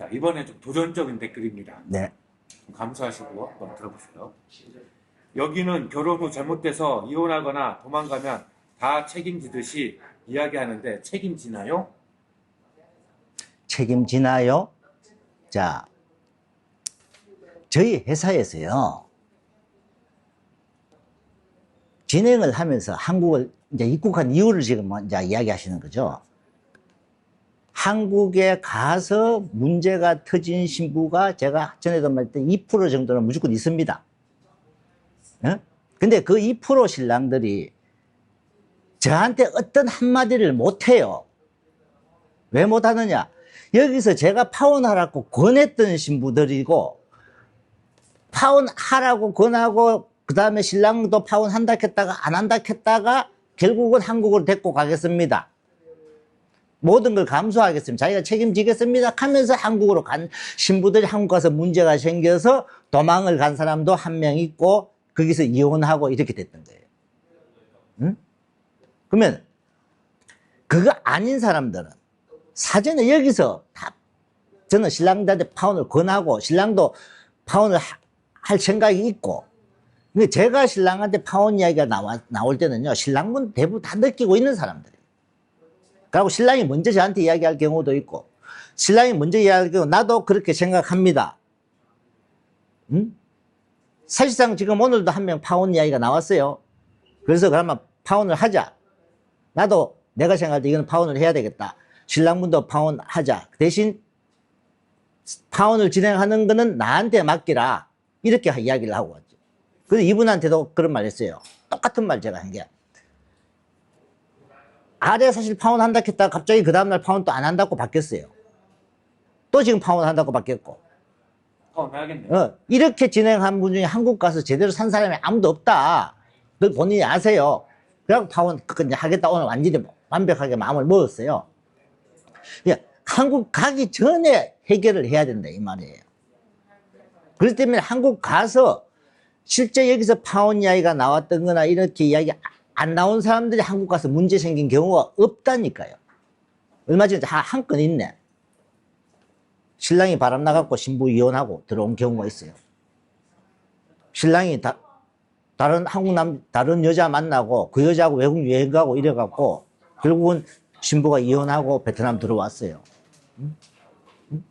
자, 이번에 좀 도전적인 댓글입니다. 네. 좀 감수하시고 한번 들어보세요. 여기는 결혼 후 잘못돼서 이혼하거나 도망가면 다 책임지듯이 이야기하는데 책임지나요? 책임지나요? 자, 저희 회사에서요, 진행을 하면서 한국을 이제 입국한 이유를 지금 이제 이야기하시는 거죠. 한국에 가서 문제가 터진 신부가 제가 전에도 말했던 2% 정도는 무조건 있습니다. 어? 근데 그 2% 신랑들이 저한테 어떤 한마디를 못해요. 왜 못하느냐? 여기서 제가 파혼하라고 권했던 신부들이고, 파혼하라고 권하고, 그 다음에 신랑도 파혼한다 했다가 안 한다 했다가 결국은 한국으로 데리고 가겠습니다. 모든 걸 감수하겠습니다. 자기가 책임지겠습니다 하면서 한국으로 간 신부들이 한국 가서 문제가 생겨서 도망을 간 사람도 한 명 있고 거기서 이혼하고 이렇게 됐던 거예요. 응? 그러면 그거 아닌 사람들은 사전에 여기서 다 저는 신랑들한테 파혼을 권하고 신랑도 파혼을 할 생각이 있고, 근데 제가 신랑한테 파혼 이야기가 나올 때는요, 신랑분 대부분 다 느끼고 있는 사람들이에요. 그리고 신랑이 먼저 저한테 이야기할 경우도 있고, 신랑이 먼저 이야기할 경우 나도 그렇게 생각합니다. 응? 사실상 지금 오늘도 한 명 파혼 이야기가 나왔어요. 그래서 그러면 파혼을 하자. 나도 내가 생각할 때 이건 파혼을 해야 되겠다. 신랑분도 파혼하자. 대신 파혼을 진행하는 거는 나한테 맡기라. 이렇게 이야기를 하고 왔죠. 그래서 이분한테도 그런 말 했어요. 똑같은 말 제가 한 게. 아래 사실 파혼한다 했다가 갑자기 그 다음날 파혼 또 안 한다고 바뀌었어요. 또 지금 파혼한다고 바뀌었고. 파혼해야겠네요. 이렇게 진행한 분 중에 한국 가서 제대로 산 사람이 아무도 없다. 늘 본인이 아세요. 그래갖고 파혼 하겠다 오늘 완전히 완벽하게 마음을 먹었어요. 그러니까 한국 가기 전에 해결을 해야 된다 이 말이에요. 그렇기 때문에 한국 가서 실제 여기서 파혼 이야기가 나왔던 거나 이렇게 이야기 안 나온 사람들이 한국 가서 문제 생긴 경우가 없다니까요. 얼마 전에 한 건 있네. 신랑이 바람 나갖고 신부 이혼하고 들어온 경우가 있어요. 신랑이 다른 여자 만나고 그 여자하고 외국 여행 가고 이래갖고 결국은 신부가 이혼하고 베트남 들어왔어요.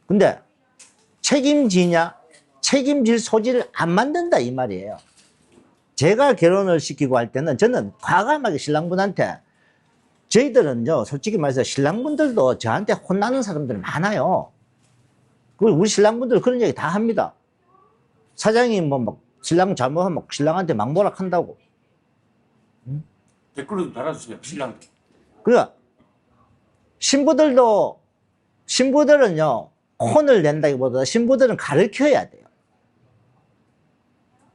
근데 책임지냐? 책임질 소지를 안 만든다 이 말이에요. 제가 결혼을 시키고 할 때는 저는 과감하게 신랑분한테, 저희들은요 솔직히 말해서 신랑분들도 저한테 혼나는 사람들 많아요. 그리고 우리 신랑분들 그런 얘기 다 합니다. 사장이 뭐 막 신랑 잘못하면 신랑한테 막 뭐라 한다고. 댓글로 달아주세요. 신랑. 그러니까 신부들은요 혼을 낸다기보다 신부들은 가르쳐야 돼요.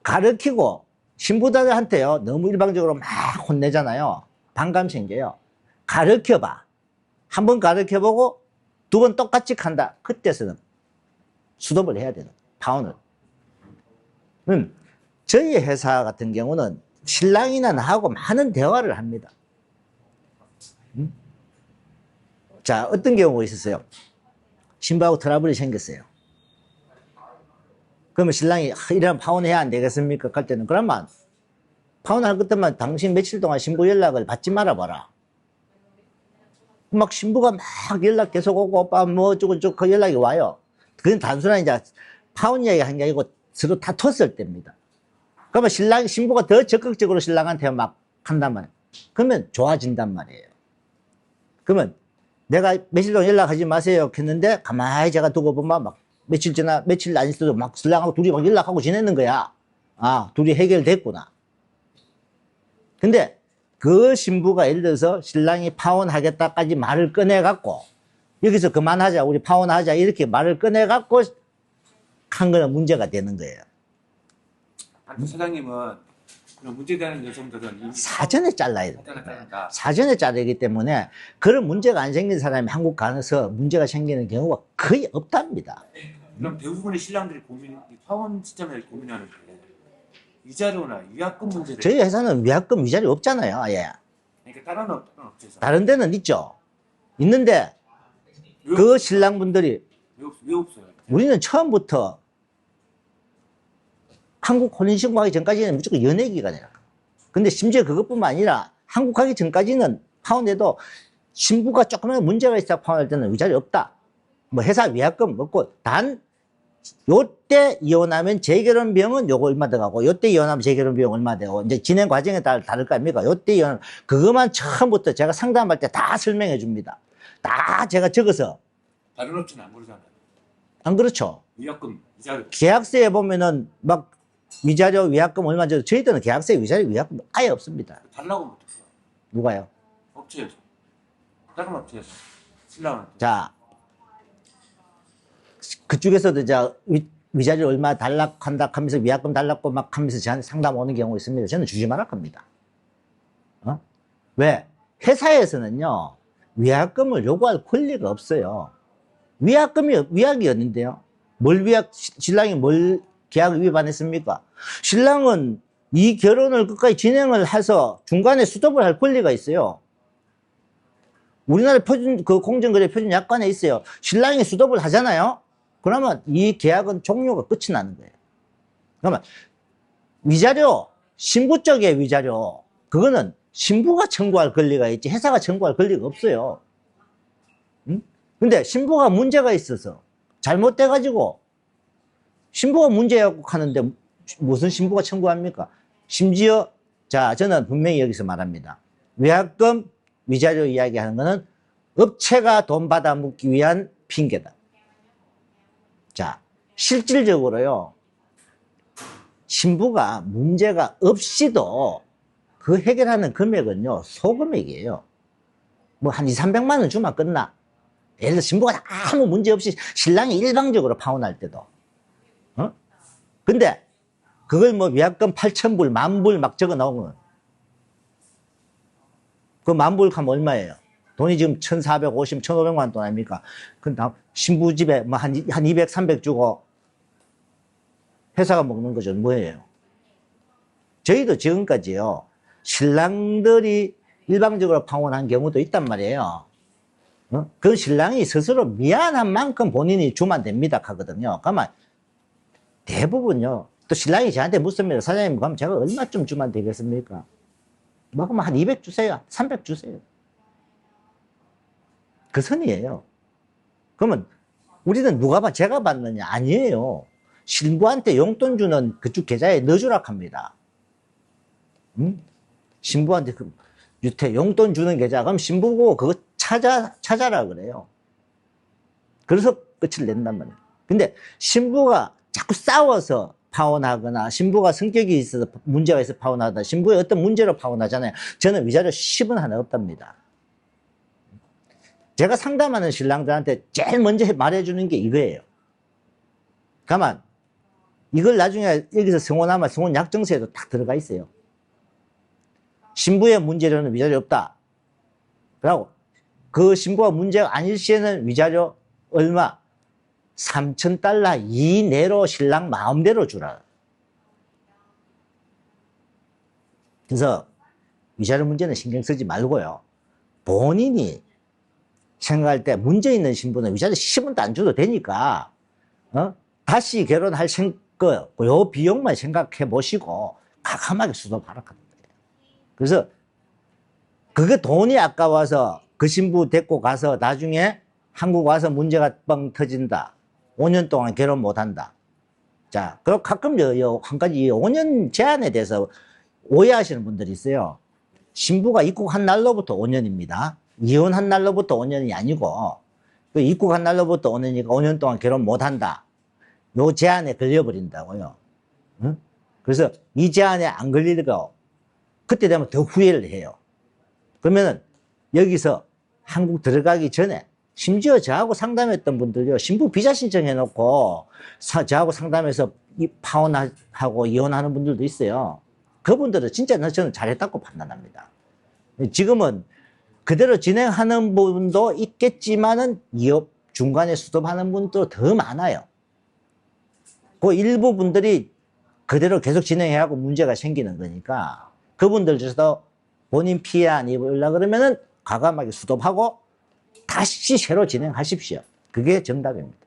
가르치고 신부들한테요 너무 일방적으로 막 혼내잖아요. 반감 생겨요. 가르쳐봐. 한 번 가르쳐보고 두 번 똑같이 한다. 그때서는 수습을 해야 되는 파혼을. 저희 회사 같은 경우는 신랑이나 나하고 많은 대화를 합니다. 자, 어떤 경우가 있었어요. 신부하고 트러블이 생겼어요. 그러면 신랑이 이러면 파혼해야 안 되겠습니까? 할 때는 그러면 파혼할 것들만 당신 며칠 동안 신부 연락을 받지 말아봐라. 막 신부가 막 연락 계속 오고 오빠 뭐 어쩌고 그 연락이 와요. 그건 단순한 이제 파혼 이야기 한 게 아니고 서로 다퉜을 때입니다. 그러면 신부가 더 적극적으로 신랑한테 막 한단 말이에요. 그러면 좋아진단 말이에요. 그러면 내가 며칠 동안 연락하지 마세요 했는데 가만히 제가 두고 보면 막 며칠 안 있어도 막 신랑하고 둘이 막 연락하고 지내는 거야. 아, 둘이 해결됐구나. 근데 그 신부가 예를 들어서 신랑이 파혼하겠다까지 말을 꺼내갖고 여기서 그만하자, 우리 파혼하자 이렇게 말을 꺼내갖고 한 거는 문제가 되는 거예요. 사장님은 그런 문제되는 여성들은 사전에 잘라야 된다. 사전에 자르기 때문에 그런 문제가 안 생긴 사람이 한국 가서 문제가 생기는 경우가 거의 없답니다. 그럼 대부분의 신랑들이 파혼 시점에 고민하는 게 위자료나 위약금 문제를. 저희 회사는 위약금 위자료 없잖아요. 아예. 그러니까 다른 업체에서. 다른 데는 있죠. 있는데 그 신랑분들이 왜 없어요? 우리는 처음부터 한국 혼인신고하기 전까지는 무조건 연애기간이라. 근데 심지어 그것뿐만 아니라 한국 가기 전까지는 파혼해도 신부가 조금만 문제가 있어 파혼할 때는 위자료 없다. 뭐 회사 위약금 없고, 단 요때 이혼하면 재결혼 비용은 요거 얼마 들어가고, 요때 이혼하면 재결혼 비용 얼마 되고, 이제 진행 과정에 따라 다를 거 아닙니까? 요때 이혼, 그것만 처음부터 제가 상담할 때 다 설명해 줍니다. 다 제가 적어서. 다른 업체는 안 그러잖아요. 안 그렇죠? 위약금, 이자료. 계약서에 보면은 막 위자료, 위약금 얼마 줘. 저희들은 계약서에 위자료, 위약금 아예 없습니다. 달라고 못했어요. 누가요? 업체에서. 다른 업체에서. 신랑한테. 자, 그쪽에서도 이제 위자료 얼마 달락한다 하면서 위약금 달라고 막 하면서 저한테 상담 오는 경우 있습니다. 저는 주지 말라 합니다. 왜? 회사에서는요, 위약금을 요구할 권리가 없어요. 위약이 없는데요. 신랑이 뭘 계약을 위반했습니까? 신랑은 이 결혼을 끝까지 진행을 해서 중간에 수습을 할 권리가 있어요. 우리나라 공정거래 표준 약관에 있어요. 신랑이 수습을 하잖아요. 그러면 이 계약은 종료가 끝이 나는 거예요. 그러면 위자료, 신부 쪽의 위자료, 그거는 신부가 청구할 권리가 있지 회사가 청구할 권리가 없어요. 응? 근데 신부가 문제가 있어서 잘못돼가지고 신부가 문제라고 하는데 무슨 신부가 청구합니까? 심지어 자, 저는 분명히 여기서 말합니다. 위약금, 위자료 이야기하는 거는 업체가 돈 받아 묻기 위한 핑계다. 자, 실질적으로요, 신부가 문제가 없이도 그 해결하는 금액은요, 소금액이에요. 뭐 한 2, 300만 원 주면 끝나. 예를 들어 신부가 아무 문제 없이 신랑이 일방적으로 파혼할 때도. 근데 그걸 뭐 위약금 8,000불, 10,000불 막 적어 나오면 그 10,000불 하면 얼마예요? 돈이 지금 1,450, 1,500만 원 돈 아닙니까? 그 신부 집에 뭐 한 200, 300 주고 회사가 먹는 거죠. 뭐예요? 저희도 지금까지요, 신랑들이 일방적으로 파혼한 경우도 있단 말이에요. 그 신랑이 스스로 미안한 만큼 본인이 주면 됩니다 하거든요. 그러면 대부분요, 또 신랑이 저한테 묻습니다. 사장님, 그럼 제가 얼마쯤 주면 되겠습니까? 뭐, 그럼 한 200 주세요. 300 주세요. 그 선이에요. 그러면 우리는 제가 받느냐? 아니에요. 신부한테 용돈 주는 그쪽 계좌에 넣어주라 합니다. 신부한테 용돈 주는 계좌, 그럼 신부고 그거 찾아라 그래요. 그래서 끝을 낸단 말이에요. 근데 신부가 자꾸 싸워서 파혼하거나, 신부가 성격이 있어서 문제가 있어서 파혼하다, 신부의 어떤 문제로 파혼하잖아요. 저는 위자료 10원 하나 없답니다. 제가 상담하는 신랑들한테 제일 먼저 말해주는 게 이거예요. 가만, 이걸 나중에 여기서 성혼하면 성혼 약정서에도 딱 들어가 있어요. 신부의 문제로는 위자료 없다. 그리고 그 신부가 문제가 아닐 시에는 위자료 얼마? 3,000달러 이내로 신랑 마음대로 주라. 그래서 위자료 문제는 신경 쓰지 말고요, 본인이 생각할 때 문제 있는 신부는 위자료 10원도 안 줘도 되니까 다시 결혼할 요 비용만 생각해 보시고 과감하게 수습하라 하는 거예요. 그래서 그게 돈이 아까워서 그 신부 데리고 가서 나중에 한국 와서 문제가 뻥 터진다, 5년 동안 결혼 못한다. 자, 그리고 가끔 한 가지 5년 제한에 대해서 오해하시는 분들이 있어요. 신부가 입국한 날로부터 5년입니다. 이혼한 날로부터 5년이 아니고, 그 입국한 날로부터 5년이니까 5년 동안 결혼 못한다. 요 제한에 걸려버린다고요. 응? 그래서 이 제한에 안 걸리고 그때 되면 더 후회를 해요. 그러면은 여기서 한국 들어가기 전에, 심지어 저하고 상담했던 분들요, 신부 비자 신청해놓고 저하고 상담해서 파혼하고 이혼하는 분들도 있어요. 그분들은 진짜 저는 잘했다고 판단합니다. 지금은 그대로 진행하는 분도 있겠지만은 중간에 수습하는 분도 더 많아요. 그 일부 분들이 그대로 계속 진행해하고 문제가 생기는 거니까, 그분들 중에서도 본인 피해 안 입으려고 그러면은 과감하게 수습하고 다시 새로 진행하십시오. 그게 정답입니다.